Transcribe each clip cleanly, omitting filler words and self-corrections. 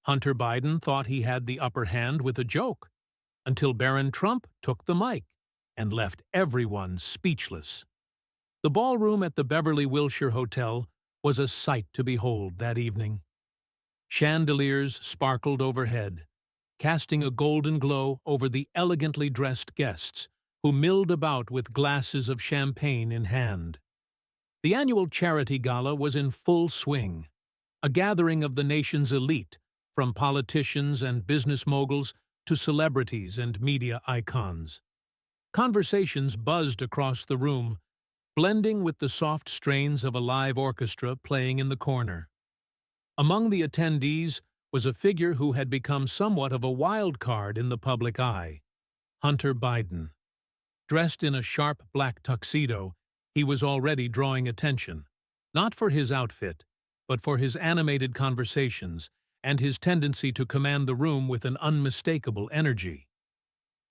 Hunter Biden thought he had the upper hand with a joke, until Barron Trump took the mic and left everyone speechless. The ballroom at the Beverly Wilshire Hotel was a sight to behold that evening. Chandeliers sparkled overhead, casting a golden glow over the elegantly dressed guests who milled about with glasses of champagne in hand. The annual charity gala was in full swing, a gathering of the nation's elite, from politicians and business moguls to celebrities and media icons. Conversations buzzed across the room, blending with the soft strains of a live orchestra playing in the corner. Among the attendees was a figure who had become somewhat of a wild card in the public eye: Hunter Biden. Dressed in a sharp black tuxedo, he was already drawing attention, not for his outfit, but for his animated conversations and his tendency to command the room with an unmistakable energy.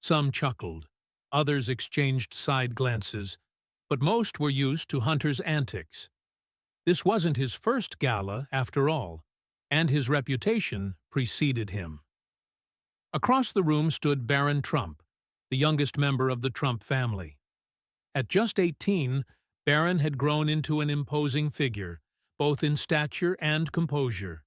Some chuckled, others exchanged side glances, but most were used to Hunter's antics. This wasn't his first gala, after all, and his reputation preceded him. Across the room stood Barron Trump, the youngest member of the Trump family. At just 18, Barron had grown into an imposing figure, both in stature and composure.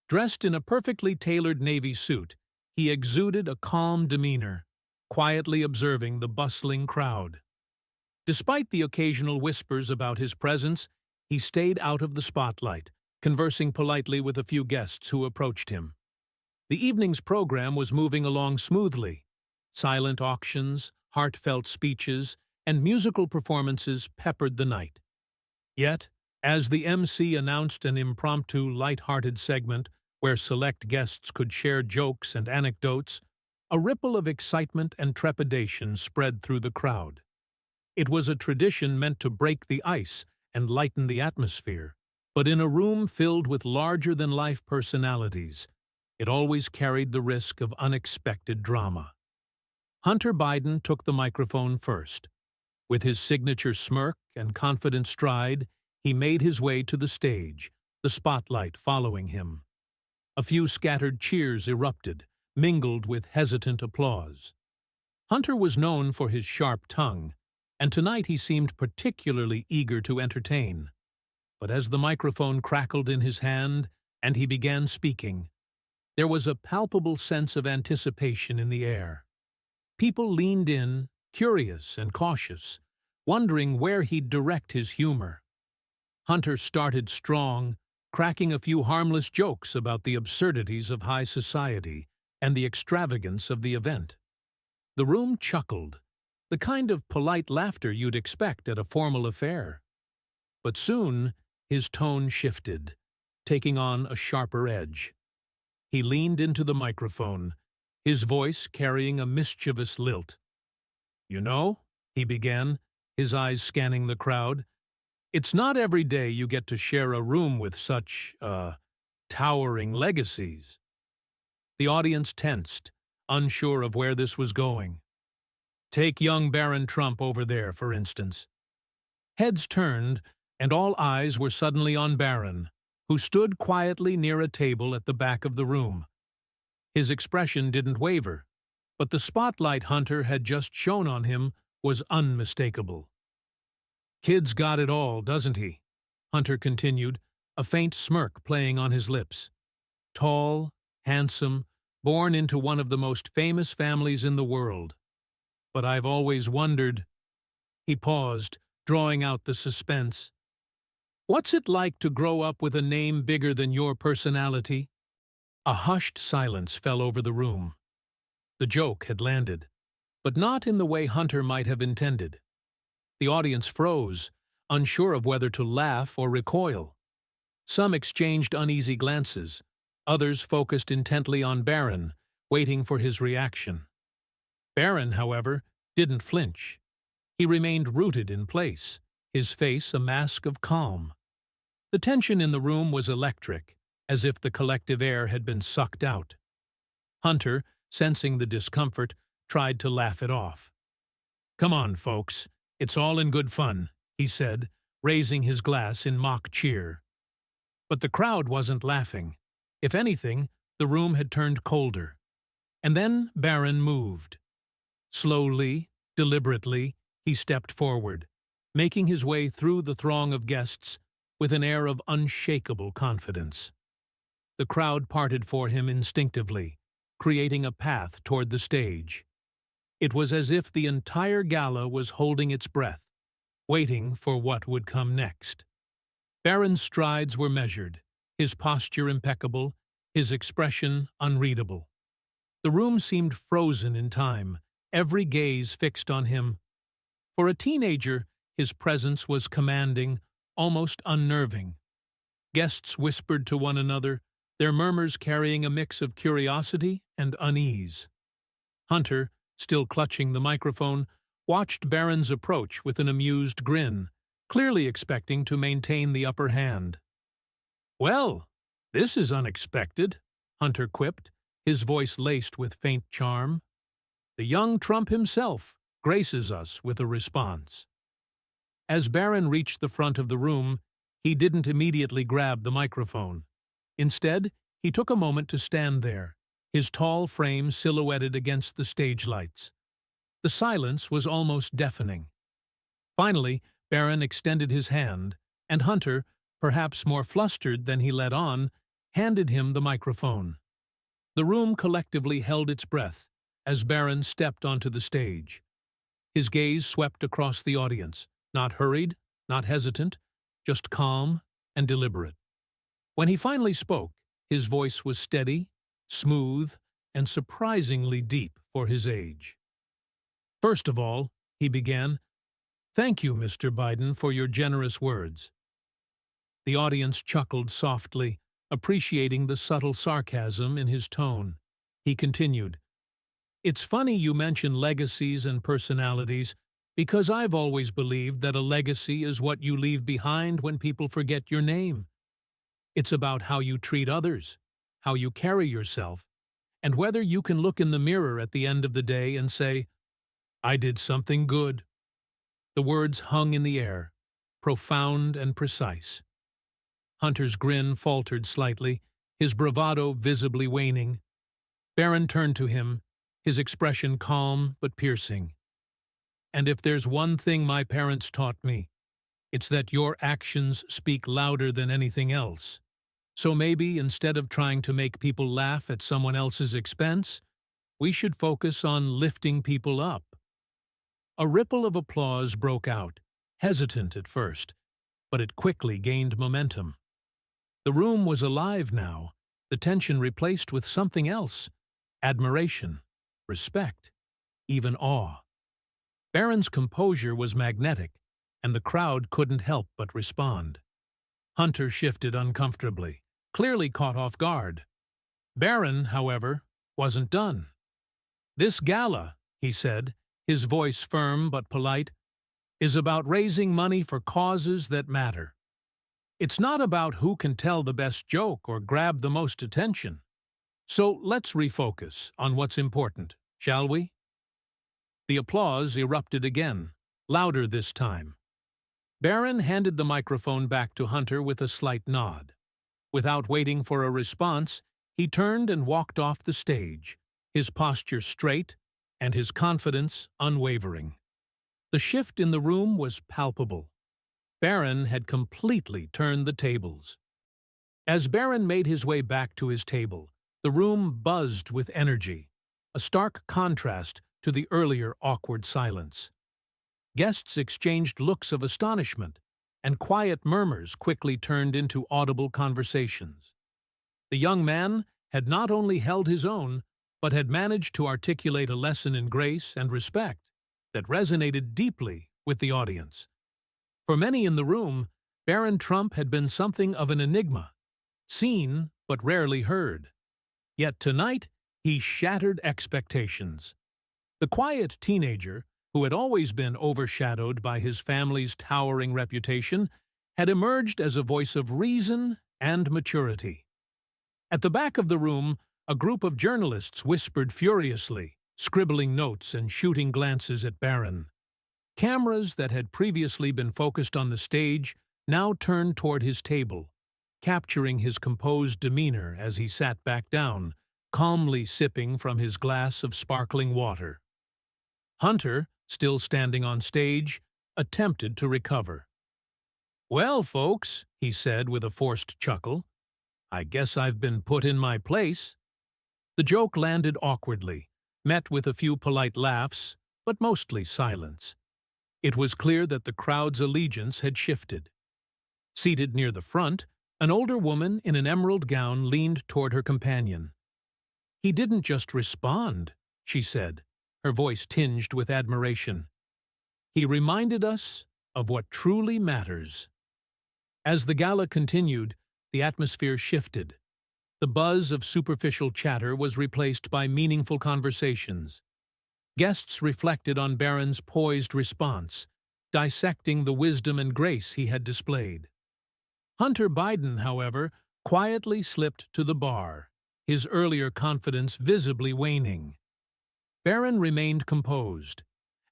Dressed in a perfectly tailored navy suit, he exuded a calm demeanor, quietly observing the bustling crowd. Despite the occasional whispers about his presence, he stayed out of the spotlight, conversing politely with a few guests who approached him. The evening's program was moving along smoothly. Silent auctions, heartfelt speeches, and musical performances peppered the night. Yet, as the MC announced an impromptu, light-hearted segment where select guests could share jokes and anecdotes, a ripple of excitement and trepidation spread through the crowd. It was a tradition meant to break the ice and lighten the atmosphere, but in a room filled with larger-than-life personalities, it always carried the risk of unexpected drama. Hunter Biden took the microphone first. With his signature smirk and confident stride, he made his way to the stage, the spotlight following him. A few scattered cheers erupted, mingled with hesitant applause. Hunter was known for his sharp tongue, and tonight he seemed particularly eager to entertain. But as the microphone crackled in his hand and he began speaking, there was a palpable sense of anticipation in the air. People leaned in, curious and cautious, wondering where he'd direct his humor. Hunter started strong, cracking a few harmless jokes about the absurdities of high society and the extravagance of the event. The room chuckled, the kind of polite laughter you'd expect at a formal affair. But soon, his tone shifted, taking on a sharper edge. He leaned into the microphone, his voice carrying a mischievous lilt. "You know," he began, his eyes scanning the crowd, "it's not every day you get to share a room with such, towering legacies." The audience tensed, unsure of where this was going. Take young Barron Trump over there, for instance. Heads turned, and all eyes were suddenly on Barron, who stood quietly near a table at the back of the room. His expression didn't waver, but the spotlight Hunter had just shone on him was unmistakable. "Kid's got it all, doesn't he?" Hunter continued, a faint smirk playing on his lips. "Tall, handsome, born into one of the most famous families in the world. But I've always wondered—" He paused, drawing out the suspense. "What's it like to grow up with a name bigger than your personality?" A hushed silence fell over the room. The joke had landed, but not in the way Hunter might have intended. The audience froze, unsure of whether to laugh or recoil. Some exchanged uneasy glances, others focused intently on Barron, waiting for his reaction. Barron, however, didn't flinch. He remained rooted in place, his face a mask of calm. The tension in the room was electric, as if the collective air had been sucked out. Hunter, sensing the discomfort, tried to laugh it off. "Come on, folks, it's all in good fun," he said, raising his glass in mock cheer. But the crowd wasn't laughing. If anything, The room had turned colder. And then Barron moved. Slowly, deliberately, he stepped forward, making his way through the throng of guests with an air of unshakable confidence. The crowd parted for him instinctively, creating a path toward the stage. It was as if the entire gala was holding its breath, waiting for what would come next. Barron's strides were measured, his posture impeccable, his expression unreadable. The room seemed frozen in time, every gaze fixed on him. For a teenager, his presence was commanding, almost unnerving. Guests whispered to one another, their murmurs carrying a mix of curiosity and unease. Hunter, still clutching the microphone, watched Barron's approach with an amused grin, clearly expecting to maintain the upper hand. "Well, this is unexpected," Hunter quipped, his voice laced with faint charm. "The young Trump himself graces us with a response." As Barron reached the front of the room, he didn't immediately grab the microphone. Instead, he took a moment to stand there, his tall frame silhouetted against the stage lights. The silence was almost deafening. Finally, Barron extended his hand, and Hunter, perhaps more flustered than he let on, handed him the microphone. The room collectively held its breath as Barron stepped onto the stage. His gaze swept across the audience, not hurried, not hesitant, just calm and deliberate. When he finally spoke, his voice was steady, smooth, and surprisingly deep for his age. "First of all," he began, "thank you, Mr. Biden, for your generous words." The audience chuckled softly, appreciating the subtle sarcasm in his tone. He continued, "It's funny you mention legacies and personalities, because I've always believed that a legacy is what you leave behind when people forget your name. It's about how you treat others, how you carry yourself, and whether you can look in the mirror at the end of the day and say, 'I did something good.'" The words hung in the air, profound and precise. Hunter's grin faltered slightly, his bravado visibly waning. Barron turned to him, his expression calm but piercing. "And if there's one thing my parents taught me, it's that your actions speak louder than anything else. So maybe instead of trying to make people laugh at someone else's expense, we should focus on lifting people up." A ripple of applause broke out, hesitant at first, but it quickly gained momentum. The room was alive now, the tension replaced with something else: admiration, respect, even awe. Barron's composure was magnetic, and the crowd couldn't help but respond. Hunter shifted uncomfortably, clearly caught off guard. Barron, however, wasn't done. "This gala," he said, his voice firm but polite, "is about raising money for causes that matter. It's not about who can tell the best joke or grab the most attention. So let's refocus on what's important, shall we?" The applause erupted again, louder this time. Barron handed the microphone back to Hunter with a slight nod. Without waiting for a response, he turned and walked off the stage, his posture straight and his confidence unwavering. The shift in the room was palpable. Barron had completely turned the tables. As Barron made his way back to his table, the room buzzed with energy, a stark contrast to the earlier awkward silence. Guests exchanged looks of astonishment, and quiet murmurs quickly turned into audible conversations. The young man had not only held his own, but had managed to articulate a lesson in grace and respect that resonated deeply with the audience. For many in the room, Barron Trump had been something of an enigma, seen but rarely heard. Yet tonight, he shattered expectations. The quiet teenager, who had always been overshadowed by his family's towering reputation, had emerged as a voice of reason and maturity. At the back of the room, a group of journalists whispered furiously, scribbling notes and shooting glances at Barron. Cameras that had previously been focused on the stage now turned toward his table, capturing his composed demeanor as he sat back down, calmly sipping from his glass of sparkling water. Hunter, still standing on stage, attempted to recover. "Well, folks," he said with a forced chuckle, "I guess I've been put in my place." The joke landed awkwardly, met with a few polite laughs, but mostly silence. It was clear that the crowd's allegiance had shifted. Seated near the front, an older woman in an emerald gown leaned toward her companion. "He didn't just respond," she said, her voice tinged with admiration. "He reminded us of what truly matters." As the gala continued, the atmosphere shifted. The buzz of superficial chatter was replaced by meaningful conversations. Guests reflected on Barron's poised response, dissecting the wisdom and grace he had displayed. Hunter Biden, however, quietly slipped to the bar, his earlier confidence visibly waning. Barron remained composed.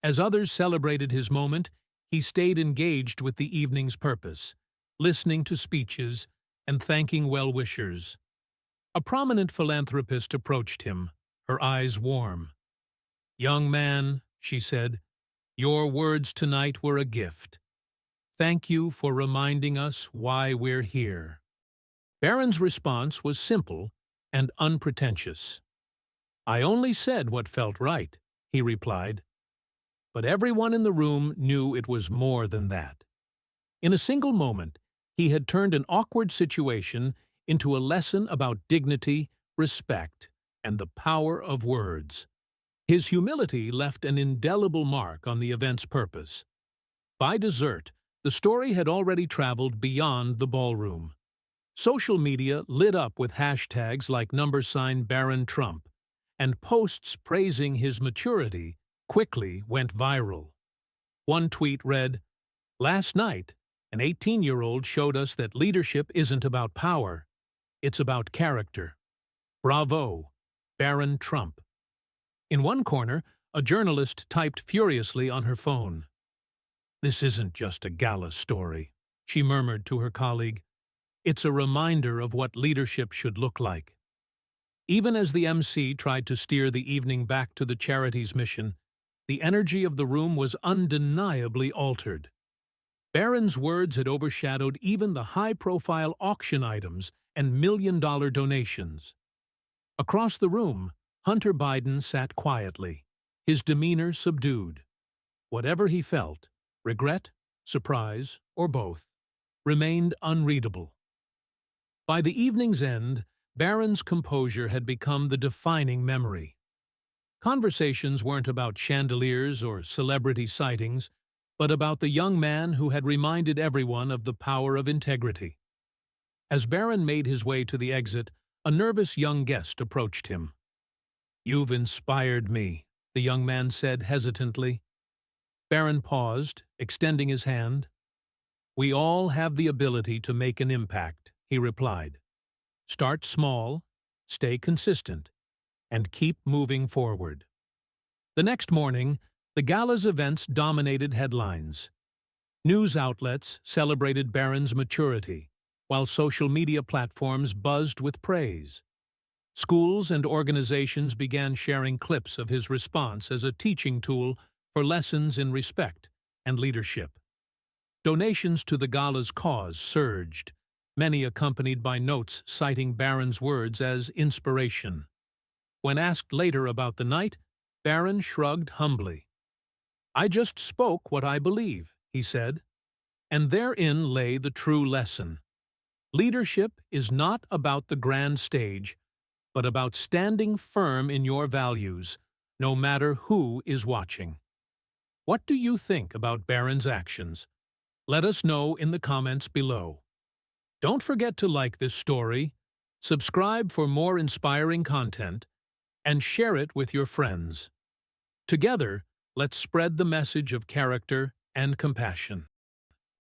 As others celebrated his moment, he stayed engaged with the evening's purpose, listening to speeches and thanking well-wishers. A prominent philanthropist approached him, her eyes warm. "Young man," she said, "your words tonight were a gift. Thank you for reminding us why we're here." Barron's response was simple and unpretentious. "I only said what felt right," he replied. But everyone in the room knew it was more than that. In a single moment, he had turned an awkward situation into a lesson about dignity, respect, and the power of words. His humility left an indelible mark on the event's purpose. By dessert, the story had already traveled beyond the ballroom. Social media lit up with hashtags like #Barron Trump, and posts praising his maturity quickly went viral. One tweet read, "Last night, an 18-year-old showed us that leadership isn't about power, it's about character. Bravo, Barron Trump." In one corner, a journalist typed furiously on her phone. "This isn't just a gala story," she murmured to her colleague. "It's a reminder of what leadership should look like." Even as the MC tried to steer the evening back to the charity's mission, the energy of the room was undeniably altered. Barron's words had overshadowed even the high-profile auction items and million-dollar donations. Across the room, Hunter Biden sat quietly, his demeanor subdued. Whatever he felt, regret, surprise, or both, remained unreadable. By the evening's end, Barron's composure had become the defining memory. Conversations weren't about chandeliers or celebrity sightings, but about the young man who had reminded everyone of the power of integrity. As Barron made his way to the exit, a nervous young guest approached him. "You've inspired me," the young man said hesitantly. Barron paused, extending his hand. "We all have the ability to make an impact," he replied. "Start small, stay consistent, and keep moving forward." The next morning, the gala's events dominated headlines. News outlets celebrated Barron's maturity, while social media platforms buzzed with praise. Schools and organizations began sharing clips of his response as a teaching tool for lessons in respect and leadership. Donations to the gala's cause surged, many accompanied by notes citing Barron's words as inspiration. When asked later about the night, Barron shrugged humbly. "I just spoke what I believe," he said, and therein lay the true lesson. Leadership is not about the grand stage, but about standing firm in your values, no matter who is watching. What do you think about Barron's actions? Let us know in the comments below. Don't forget to like this story, subscribe for more inspiring content, and share it with your friends. Together, let's spread the message of character and compassion.